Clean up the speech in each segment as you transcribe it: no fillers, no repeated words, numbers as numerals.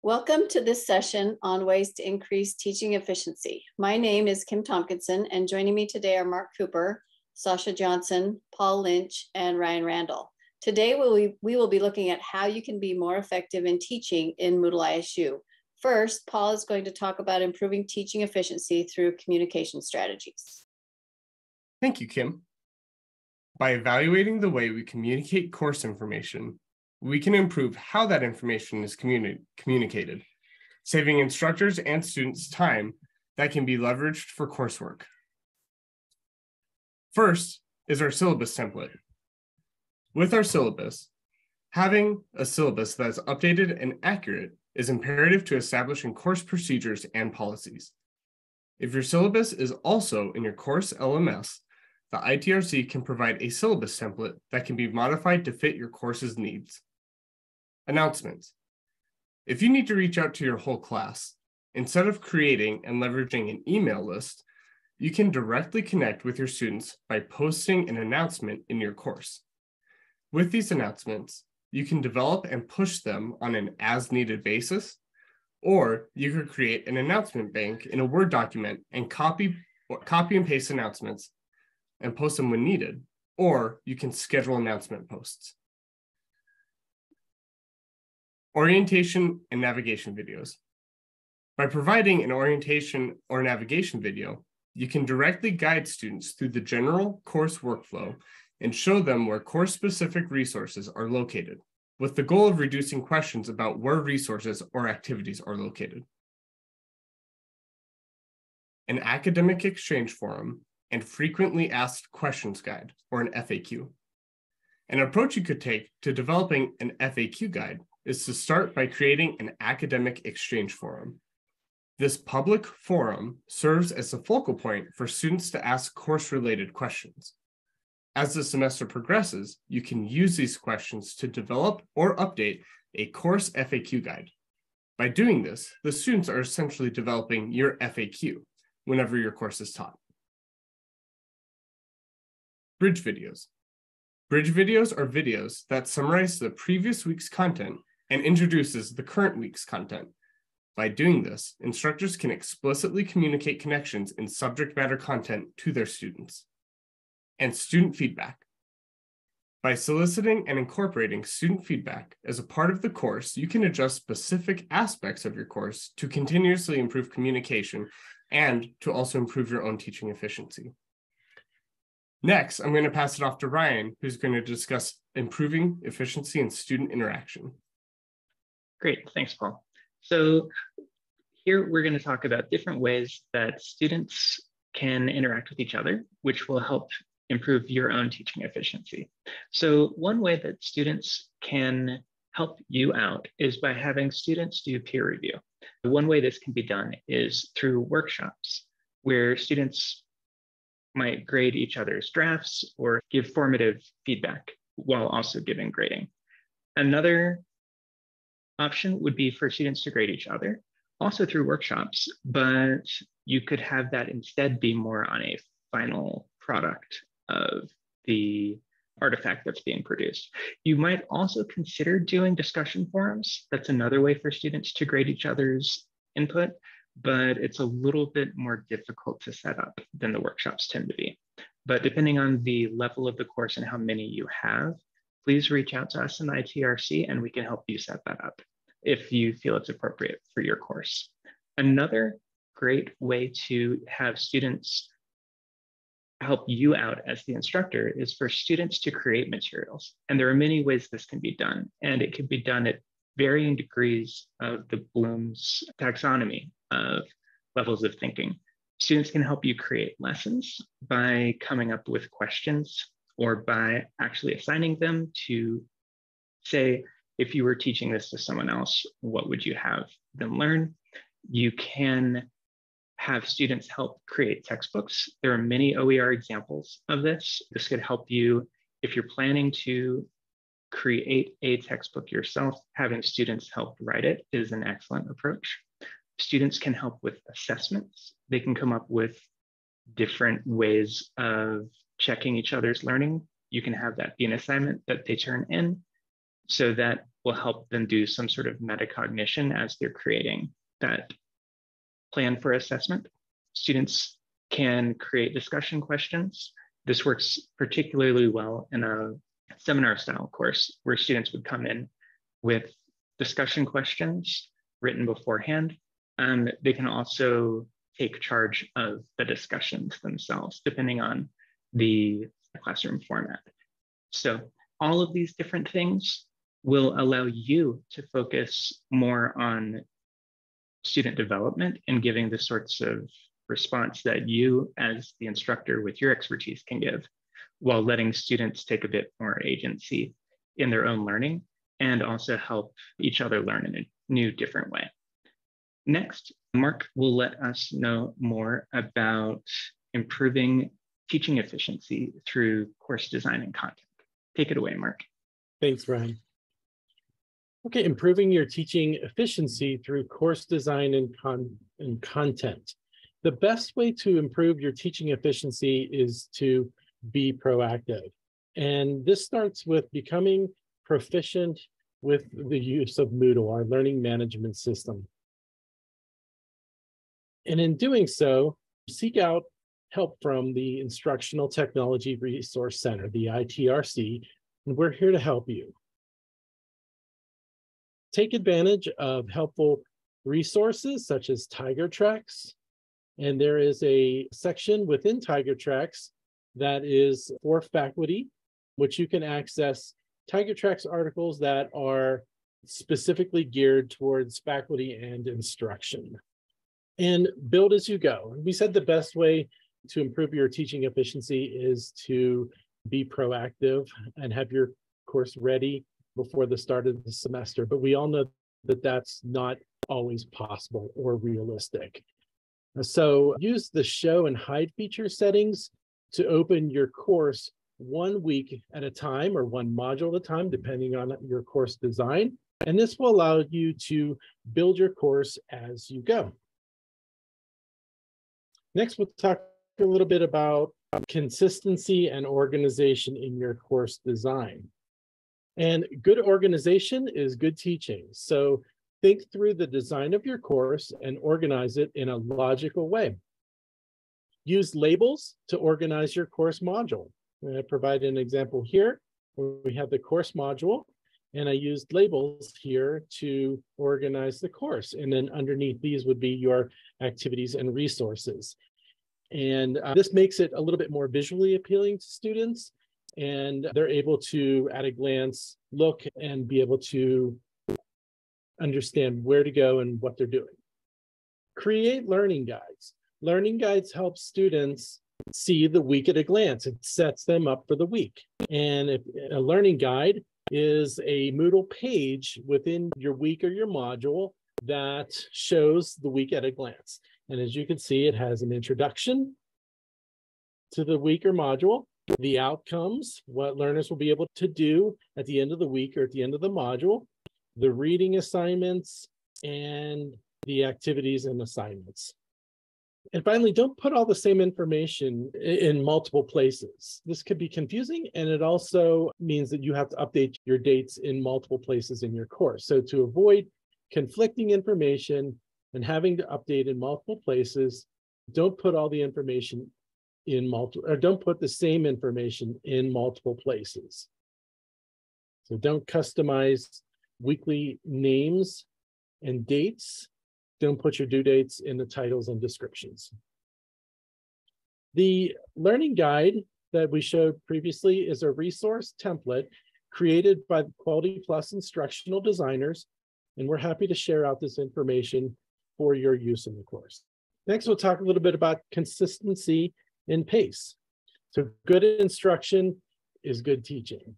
Welcome to this session on ways to increase teaching efficiency. My name is Kim Tompkinson, and joining me today are Mark Cooper, Sasha Johnson, Paul Lynch, and Ryan Randall. Today, we will be looking at how you can be more effective in teaching in Moodle ISU. First, Paul is going to talk about improving teaching efficiency through communication strategies. Thank you, Kim. By evaluating the way we communicate course information, we can improve how that information is communicated, saving instructors and students time that can be leveraged for coursework. First is our syllabus template. With our syllabus, having a syllabus that is updated and accurate is imperative to establishing course procedures and policies. If your syllabus is also in your course LMS, the ITRC can provide a syllabus template that can be modified to fit your course's needs. Announcements. If you need to reach out to your whole class, instead of creating and leveraging an email list, you can directly connect with your students by posting an announcement in your course. With these announcements, you can develop and push them on an as-needed basis, or you could create an announcement bank in a Word document and copy and paste announcements and post them when needed, or you can schedule announcement posts. Orientation and navigation videos. By providing an orientation or navigation video, you can directly guide students through the general course workflow and show them where course-specific resources are located, with the goal of reducing questions about where resources or activities are located. An academic exchange forum and frequently asked questions guide, or an FAQ. An approach you could take to developing an FAQ guide is to start by creating an academic exchange forum. This public forum serves as a focal point for students to ask course-related questions. As the semester progresses, you can use these questions to develop or update a course FAQ guide. By doing this, the students are essentially developing your FAQ whenever your course is taught. Bridge videos. Bridge videos are videos that summarize the previous week's content and introduces the current week's content. By doing this, instructors can explicitly communicate connections in subject matter content to their students. And student feedback. By soliciting and incorporating student feedback as a part of the course, you can adjust specific aspects of your course to continuously improve communication and to also improve your own teaching efficiency. Next, I'm going to pass it off to Ryan, who's going to discuss improving efficiency and student interaction. Great, thanks, Paul. So here we're going to talk about different ways that students can interact with each other, which will help improve your own teaching efficiency. So one way that students can help you out is by having students do peer review. One way this can be done is through workshops where students might grade each other's drafts or give formative feedback while also giving grading. Another option would be for students to grade each other, also through workshops, but you could have that instead be more on a final product of the artifact that's being produced. You might also consider doing discussion forums. That's another way for students to grade each other's input, but it's a little bit more difficult to set up than the workshops tend to be. But depending on the level of the course and how many you have, please reach out to us in ITRC and we can help you set that up if you feel it's appropriate for your course. Another great way to have students help you out as the instructor is for students to create materials. And there are many ways this can be done, and it can be done at varying degrees of the Bloom's taxonomy of levels of thinking. Students can help you create lessons by coming up with questions or by actually assigning them to say, if you were teaching this to someone else, what would you have them learn? You can have students help create textbooks. There are many OER examples of this. This could help you if you're planning to create a textbook yourself. Having students help write it is an excellent approach. Students can help with assessments. They can come up with different ways of checking each other's learning. You can have that be an assignment that they turn in so that will help them do some sort of metacognition as they're creating that plan for assessment. Students can create discussion questions. This works particularly well in a seminar style course where students would come in with discussion questions written beforehand. They can also take charge of the discussions themselves, depending on the classroom format. So all of these different things will allow you to focus more on student development and giving the sorts of response that you as the instructor with your expertise can give, while letting students take a bit more agency in their own learning and also help each other learn in a new, different way. Next, Mark will let us know more about improving teaching efficiency through course design and content. Take it away, Mark. Thanks, Ryan. Okay, improving your teaching efficiency through course design and content. The best way to improve your teaching efficiency is to be proactive. And this starts with becoming proficient with the use of Moodle, our learning management system. And in doing so, seek out help from the Instructional Technology Resource Center, the ITRC, and we're here to help you. Take advantage of helpful resources such as TigerTracks, and there is a section within TigerTracks that is for faculty, which you can access TigerTracks articles that are specifically geared towards faculty and instruction. And build as you go. We said the best way to improve your teaching efficiency is to be proactive and have your course ready before the start of the semester. But we all know that that's not always possible or realistic. So use the show and hide feature settings to open your course 1 week at a time or one module at a time, depending on your course design. And this will allow you to build your course as you go. Next, we'll talk a little bit about consistency and organization in your course design. And good organization is good teaching. So think through the design of your course and organize it in a logical way. Use labels to organize your course module. I'm going to provide an example here where we have the course module, and I used labels here to organize the course. And then underneath these would be your activities and resources. And this makes it a little bit more visually appealing to students, and they're able to, at a glance, look and be able to understand where to go and what they're doing. Create learning guides. Learning guides help students see the week at a glance. It sets them up for the week. And if a learning guide is a Moodle page within your week or your module that shows the week at a glance. And as you can see, it has an introduction to the week or module, the outcomes, what learners will be able to do at the end of the week or at the end of the module, the reading assignments, and the activities and assignments. And finally, don't put all the same information in multiple places. This could be confusing, and it also means that you have to update your dates in multiple places in your course. So to avoid conflicting information and having to update in multiple places, don't put all the information in multiple, or don't put the same information in multiple places. So don't customize weekly names and dates. Don't put your due dates in the titles and descriptions. The learning guide that we showed previously is a resource template created by Quality Plus instructional designers, and we're happy to share out this information for your use in the course. Next, we'll talk a little bit about consistency and pace. So good instruction is good teaching.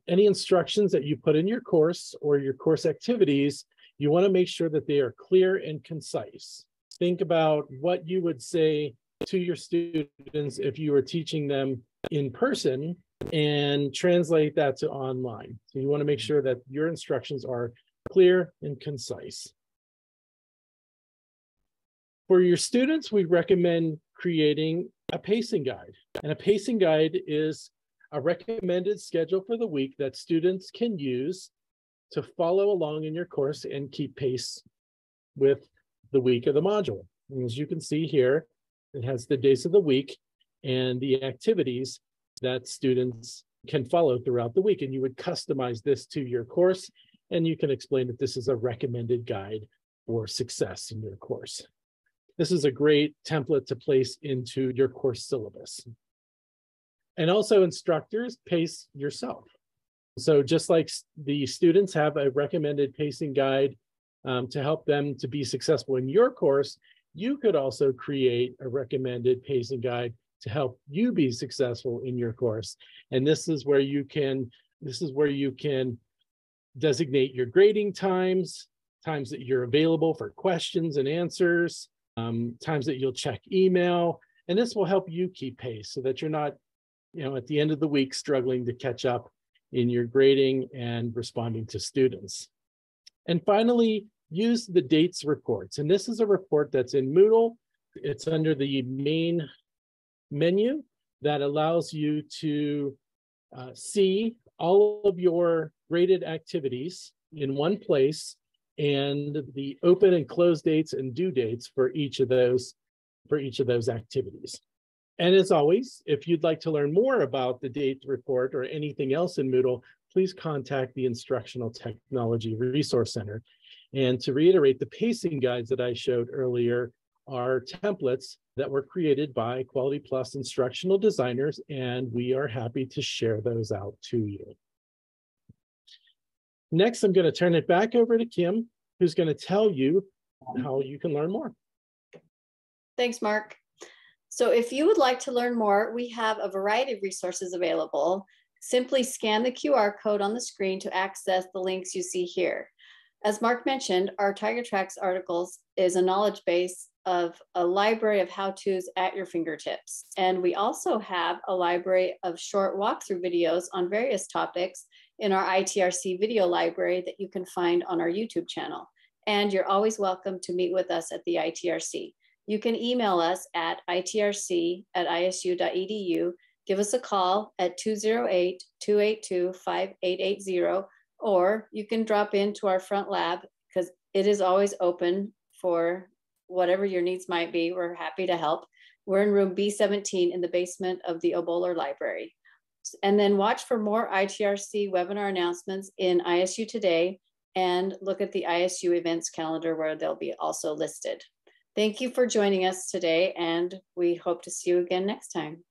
Any instructions that you put in your course or your course activities, you want to make sure that they are clear and concise. Think about what you would say to your students if you were teaching them in person and translate that to online. So you want to make sure that your instructions are clear and concise. For your students, we recommend creating a pacing guide. And a pacing guide is a recommended schedule for the week that students can use to follow along in your course and keep pace with the week of the module. And as you can see here, it has the days of the week and the activities that students can follow throughout the week. And you would customize this to your course, and you can explain that this is a recommended guide for success in your course. This is a great template to place into your course syllabus. And also, instructors, pace yourself. So just like the students have a recommended pacing guide to help them to be successful in your course, you could also create a recommended pacing guide to help you be successful in your course. And this is where you can designate your grading times, times that you're available for questions and answers, times that you'll check email. And this will help you keep pace so that you're not, at the end of the week struggling to catch up in your grading and responding to students. And finally, use the dates reports. And this is a report that's in Moodle. It's under the main menu that allows you to see all of your graded activities in one place and the open and close dates and due dates for each of those activities. And as always, if you'd like to learn more about the date report or anything else in Moodle, please contact the Instructional Technology Resource Center. And to reiterate, the pacing guides that I showed earlier are templates that were created by Quality Plus instructional designers, and we are happy to share those out to you. Next, I'm going to turn it back over to Kim, who's going to tell you how you can learn more. Thanks, Mark. So if you would like to learn more, we have a variety of resources available. Simply scan the QR code on the screen to access the links you see here. As Mark mentioned, our Tiger Tracks articles is a knowledge base of a library of how-tos at your fingertips. And we also have a library of short walkthrough videos on various topics in our ITRC video library that you can find on our YouTube channel. And you're always welcome to meet with us at the ITRC. You can email us at itrc@isu.edu, give us a call at 208-282-5880, or you can drop into our front lab because it is always open for whatever your needs might be. We're happy to help. We're in room B17 in the basement of the Oboler Library. And then watch for more ITRC webinar announcements in ISU Today, and look at the ISU events calendar where they'll be also listed. Thank you for joining us today, and we hope to see you again next time.